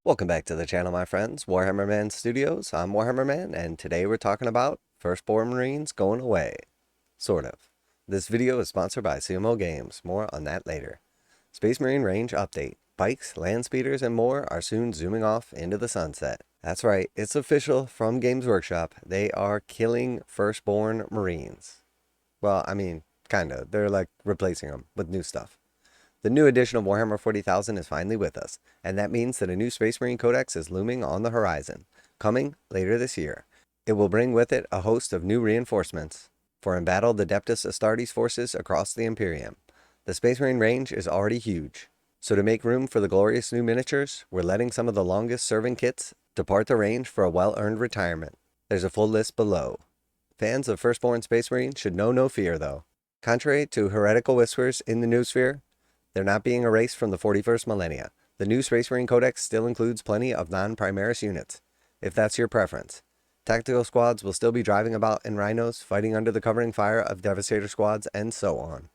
Welcome back to the channel, my friends. Warhammer Man Studios. I'm Warhammer Man, and today we're talking about FirstBorn Marines going away. Sort of. This video is sponsored by CMO Games. More on that later. Space Marine Range Update. Bikes, land speeders, and more are soon zooming off into the sunset. That's right, it's official from Games Workshop. They are killing FirstBorn Marines. Well, I mean, kinda. They're like replacing them with new stuff. The new edition of Warhammer 40,000 is finally with us, and that means that a new Space Marine Codex is looming on the horizon, coming later this year. It will bring with it a host of new reinforcements for embattled Adeptus Astartes forces across the Imperium. The Space Marine range is already huge, so to make room for the glorious new miniatures, we're letting some of the longest serving kits depart the range for a well-earned retirement. There's a full list below. Fans of FirstBorn Space Marine should know no fear, though. Contrary to heretical whispers in the noosphere, they're not being erased from the 41st millennia. The new Space Marine Codex still includes plenty of non-Primaris units, if that's your preference. Tactical squads will still be driving about in rhinos, fighting under the covering fire of Devastator squads, and so on.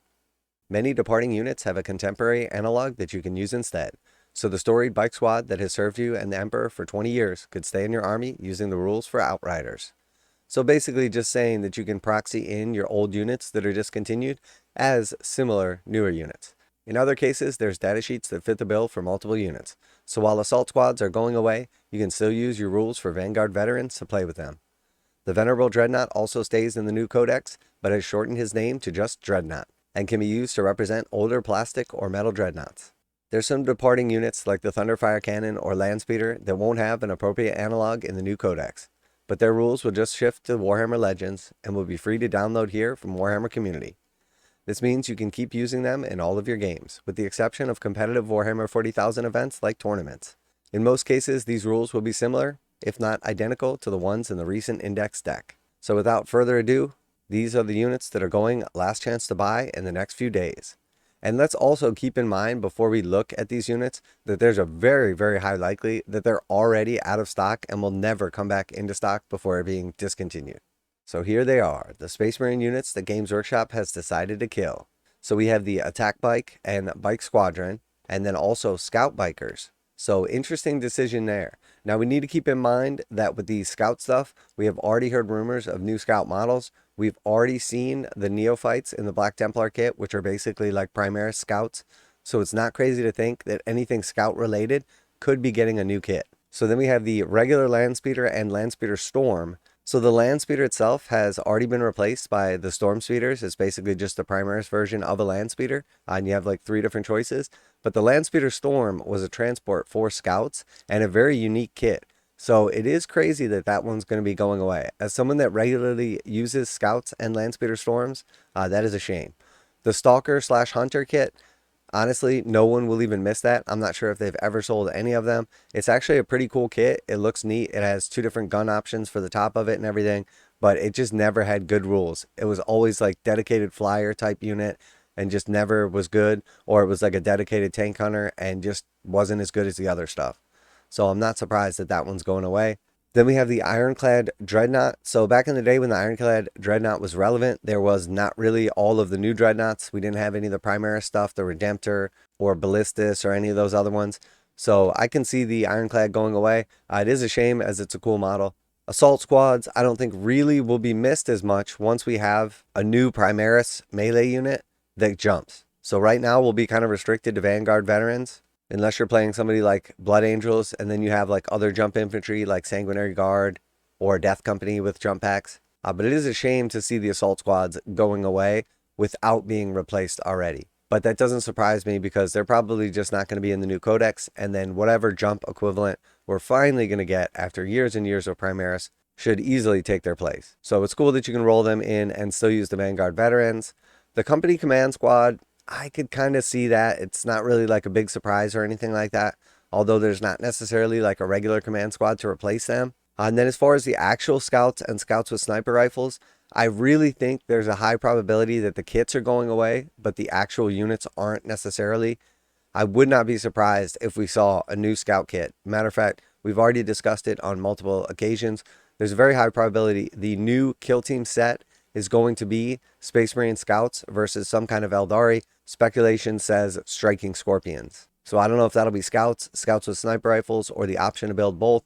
Many departing units have a contemporary analog that you can use instead, so the storied bike squad that has served you and the Emperor for 20 years could stay in your army using the rules for Outriders. So basically just saying that you can proxy in your old units that are discontinued as similar newer units. In other cases, there's datasheets that fit the bill for multiple units, so while assault squads are going away, you can still use your rules for Vanguard veterans to play with them. The Venerable Dreadnought also stays in the new codex, but has shortened his name to just Dreadnought, and can be used to represent older plastic or metal dreadnoughts. There's some departing units like the Thunderfire Cannon or Landspeeder that won't have an appropriate analog in the new codex, but their rules will just shift to Warhammer Legends and will be free to download here from Warhammer Community. This means you can keep using them in all of your games, with the exception of competitive Warhammer 40,000 events like tournaments. In most cases, these rules will be similar, if not identical, to the ones in the recent index deck. So without further ado, these are the units that are going last chance to buy in the next few days. And let's also keep in mind before we look at these units that there's a very, very high likely that they're already out of stock and will never come back into stock before being discontinued. So here they are, the Space Marine units that Games Workshop has decided to kill. So we have the Attack Bike and Bike Squadron, and then also Scout Bikers. So interesting decision there. Now we need to keep in mind that with the Scout stuff, we have already heard rumors of new Scout models. We've already seen the Neophytes in the Black Templar kit, which are basically like Primaris Scouts. So it's not crazy to think that anything Scout related could be getting a new kit. So then we have the regular Landspeeder and Landspeeder Storm. So the Landspeeder itself has already been replaced by the Storm Speeders. It's basically just the Primaris version of a Landspeeder, and you have like 3 different choices. But the Landspeeder Storm was a transport for Scouts and a very unique kit. So it is crazy that that one's going to be going away. As someone that regularly uses Scouts and Landspeeder Storms, that is a shame. The Stalker/Hunter kit, honestly, no one will even miss that. I'm not sure if they've ever sold any of them. It's actually a pretty cool kit. It looks neat. It has 2 different gun options for the top of it and everything, but it just never had good rules. It was always like dedicated flyer type unit and just never was good, or it was like a dedicated tank hunter and just wasn't as good as the other stuff. So I'm not surprised that that one's going away. Then we have the Ironclad Dreadnought. So back in the day when the Ironclad Dreadnought was relevant, there was not really all of the new Dreadnoughts. We didn't have any of the Primaris stuff, the Redemptor or Ballistus or any of those other ones. So I can see the Ironclad going away. It is a shame as it's a cool model. Assault Squads, I don't think really will be missed as much once we have a new Primaris melee unit that jumps. So right now we'll be kind of restricted to Vanguard veterans, unless you're playing somebody like Blood Angels, and then you have like other jump infantry like Sanguinary Guard or Death Company with jump packs. But it is a shame to see the assault squads going away without being replaced already. But that doesn't surprise me because they're probably just not going to be in the new codex, and then whatever jump equivalent we're finally going to get after years and years of Primaris should easily take their place. So it's cool that you can roll them in and still use the Vanguard veterans. The Company Command Squad, I could kind of see that. It's not really like a big surprise or anything like that, although there's not necessarily like a regular command squad to replace them. And then as far as the actual Scouts and Scouts with sniper rifles, I really think there's a high probability that the kits are going away, but the actual units aren't necessarily. I would not be surprised if we saw a new Scout kit. Matter of fact, we've already discussed it on multiple occasions. There's a very high probability the new kill team set is going to be Space Marine Scouts versus some kind of Eldari. Speculation says Striking Scorpions. So I don't know if that'll be scouts with sniper rifles, or the option to build both.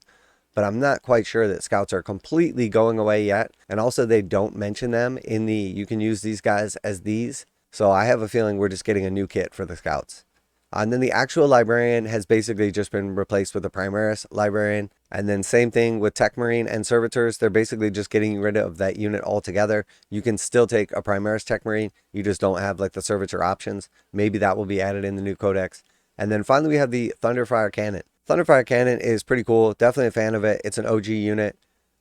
But I'm not quite sure that scouts are completely going away yet. And also they don't mention them in the, you can use these guys as these. So I have a feeling we're just getting a new kit for the scouts. And then the actual librarian has basically just been replaced with a primaris librarian. And then same thing with tech marine and servitors. They're basically just getting rid of that unit altogether. You can still take a primaris tech marine. You just don't have like the servitor options. Maybe that will be added in the new codex. And then finally we have the Thunderfire cannon. Thunderfire cannon is pretty cool. Definitely a fan of it. It's an OG unit,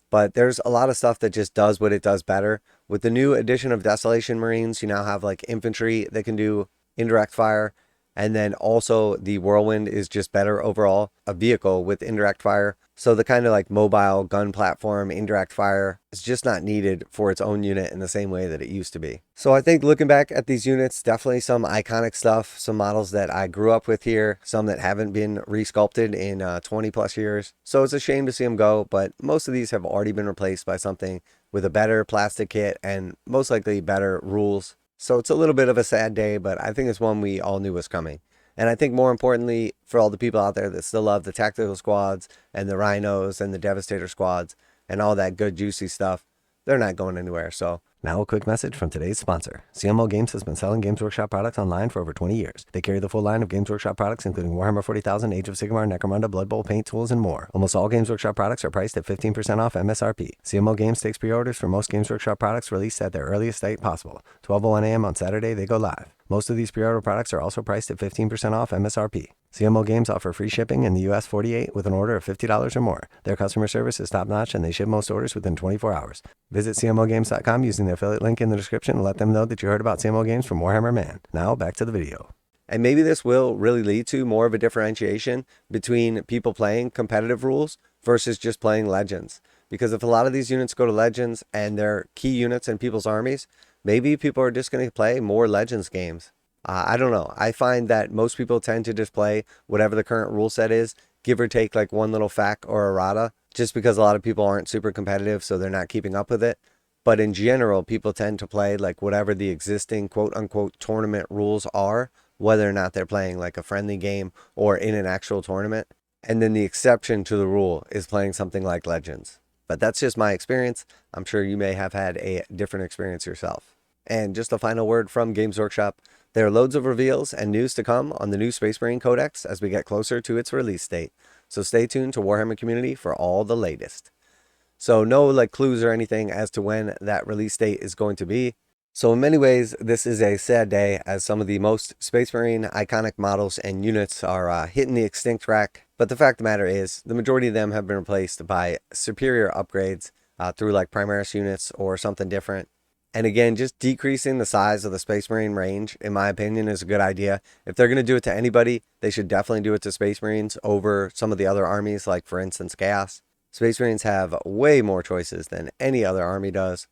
but there's a lot of stuff that just does what it does better. With the new addition of Desolation Marines, you now have like infantry that can do indirect fire. And then also the Whirlwind is just better overall, a vehicle with indirect fire. So the kind of like mobile gun platform indirect fire is just not needed for its own unit in the same way that it used to be. So I think looking back at these units, definitely some iconic stuff, some models that I grew up with here, some that haven't been resculpted in 20 plus years. So it's a shame to see them go, but most of these have already been replaced by something with a better plastic kit and most likely better rules. So it's a little bit of a sad day, but I think it's one we all knew was coming. And I think more importantly, for all the people out there that still love the tactical squads and the rhinos and the devastator squads and all that good juicy stuff, they're not going anywhere. So now a quick message from today's sponsor. CMO Games has been selling Games Workshop products online for over 20 years. They carry the full line of Games Workshop products, including Warhammer 40,000, Age of Sigmar, Necromunda, Blood Bowl, paint tools, and more. Almost all Games Workshop products are priced at 15% off MSRP. CMO Games takes pre-orders for most Games Workshop products released at their earliest date possible. 12:01 a.m. on Saturday, they go live. Most of these pre-order products are also priced at 15% off MSRP. CMO Games offer free shipping in the US 48 with an order of $50 or more. Their customer service is top-notch and they ship most orders within 24 hours. Visit CMOGames.com using the affiliate link in the description and let them know that you heard about CMO Games from Warhammer Man. Now back to the video. And maybe this will really lead to more of a differentiation between people playing competitive rules versus just playing Legends. Because if a lot of these units go to Legends and they're key units in people's armies, maybe people are just going to play more Legends games. I don't know. I find that most people tend to just play whatever the current rule set is, give or take like one little fac or errata, just because a lot of people aren't super competitive, so they're not keeping up with it. But in general, people tend to play like whatever the existing quote unquote tournament rules are, whether or not they're playing like a friendly game or in an actual tournament. And then the exception to the rule is playing something like Legends. But that's just my experience. I'm sure you may have had a different experience yourself. And just a final word from Games Workshop. There are loads of reveals and news to come on the new Space Marine Codex as we get closer to its release date. So stay tuned to Warhammer Community for all the latest. So no like clues or anything as to when that release date is going to be. So in many ways, this is a sad day as some of the most Space Marine iconic models and units are hitting the extinct rack. But the fact of the matter is, the majority of them have been replaced by superior upgrades through like Primaris units or something different. And again, just decreasing the size of the Space Marine range, in my opinion, is a good idea. If they're going to do it to anybody, they should definitely do it to Space Marines over some of the other armies, like, for instance, Chaos. Space Marines have way more choices than any other army does.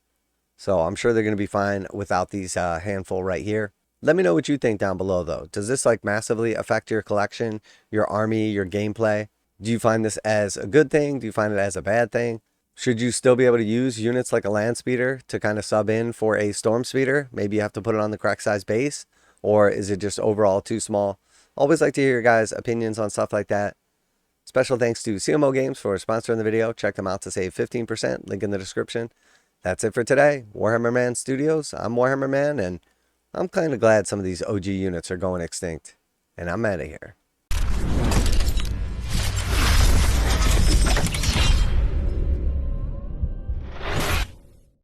So I'm sure they're going to be fine without these handful right here. Let me know what you think down below, though. Does this like massively affect your collection, your army, your gameplay? Do you find this as a good thing? Do you find it as a bad thing? Should you still be able to use units like a land speeder to kind of sub in for a storm speeder? Maybe you have to put it on the correct size base, or is it just overall too small? Always like to hear your guys' opinions on stuff like that. Special thanks to CMO Games for sponsoring the video. Check them out to save 15%, link in the description. That's it for today. Warhammer Man Studios. I'm Warhammer Man, and I'm kind of glad some of these OG units are going extinct. And I'm out of here.